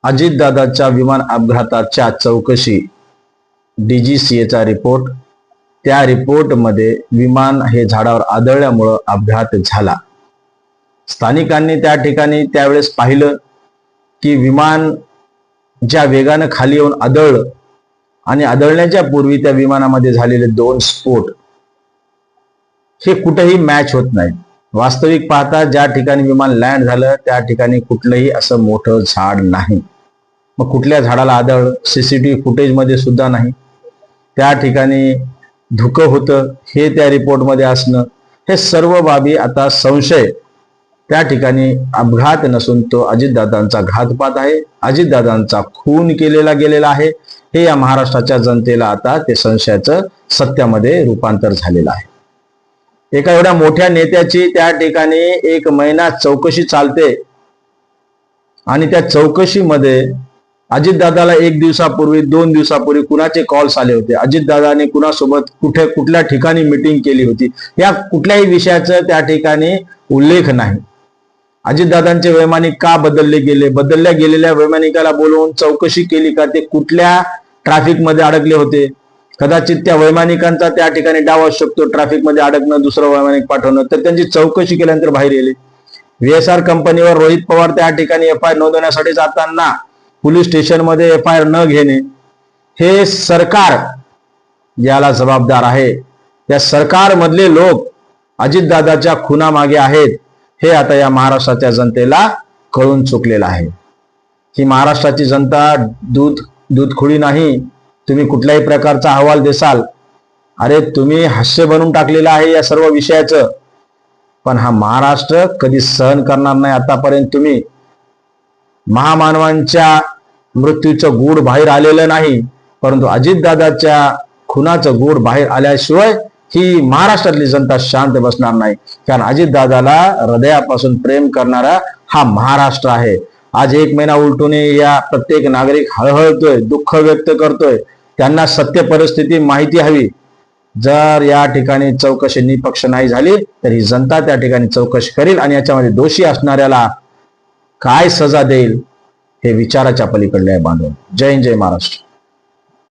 अजितदादाच्या विमान अपघाताच्या चौकशी DGCAचा रिपोर्ट, त्या रिपोर्टमध्ये विमान हे झाडावर आदळल्यामुळं अपघात झाला. स्थानिकांनी त्या ठिकाणी त्यावेळेस पाहिलं की विमान ज्या वेगानं खाली येऊन आदळलं आणि आदळण्याच्या पूर्वी त्या विमानामध्ये झालेले 2 स्फोट हे कुठेही मॅच होत नाही. वास्तविक पाहता ज्या ठिकाणी विमान लँड झालं त्या ठिकाणी कुठलंही असं मोठं झाड नाही. मग कुठल्या झाडाला आदळलं? CCTV फुटेजमध्ये सुद्धा नाही. त्या ठिकाणी धुकं होतं हे त्या रिपोर्टमध्ये असणं, हे सर्व बाबी आता संशय त्या ठिकाणी अपघात नसून तो अजितदादांचा घातपात आहे, अजितदादांचा खून केलेला गेलेला आहे. हे या महाराष्ट्राच्या जनतेला आता ते संशयाचं सत्यामध्ये रूपांतर झालेलं आहे. एका एवढ्या मोठ्या नेत्याची त्या ठिकाणी 1 महिना चौकशी चालते आणि त्या चौकशीमध्ये अजितदादाला 1 दिवसापूर्वी 2 दिवसापूर्वी कुणाचे कॉल्स आले होते, अजितदादाने कुणासोबत कुठल्या ठिकाणी मीटिंग केली होती, या कुठल्याही विषयाचा त्या ठिकाणी उल्लेख नाही. अजितदादांचे वैमानिक का बदलले गेले, बदलल्या गेलेल्या वैमानिकाला बोलवून चौकशी केली का, ते कुठल्या ट्रॅफिक मध्ये अडकले होते? कदाचित त्या वैमानिकांचा त्या ठिकाणी डाव असू शकतो, ट्रॅफिक मध्ये अडकणं, दुसरं वैमानिक पाठवणं, तर त्यांची चौकशी केल्यानंतर बाहेर येईल. VSR कंपनीवर रोहित पवार त्या ठिकाणी FIR नोंदवण्यासाठी जाताना पोलीस स्टेशनमध्ये FIR न घेणे, हे सरकार याला जबाबदार आहे. या सरकारमधले लोक अजितदादाच्या खुनामागे आहेत हे आता या महाराष्ट्राच्या जनतेला कळून चुकलेलं आहे. ही महाराष्ट्राची जनता दूधखोडी नाही. तुम्ही कुठल्याही प्रकारचा अहवाल देसाल, अरे तुम्ही हास्य बनवून टाकलेलं आहे या सर्व विषयाचं, पण हा महाराष्ट्र कधी सहन करणार नाही. आतापर्यंत तुम्ही महामानवांच्या मृत्यूचं गूढ बाहेर आलेलं नाही, परंतु अजितदादाच्या खुनाचं गूढ बाहेर आल्याशिवाय ही महाराष्ट्रातली जनता शांत बसणार नाही. कारण अजितदादाला हृदयापासून प्रेम करणारा हा महाराष्ट्र आहे. आज 1 महिना उलटून या प्रत्येक नागरिक हळहळतोय, दुःख व्यक्त करतोय. त्यांना सत्य परिस्थिती माहिती हवी. जर या ठिकाणी चौकशी निपक्ष नाही झाली तर ही जनता त्या ठिकाणी चौकशी करेल आणि याच्यामध्ये दोषी असणाऱ्याला काय सजा देईल हे विचाराच्या पलीकडले आहे बांधव. जय हिंद, जय महाराष्ट्र.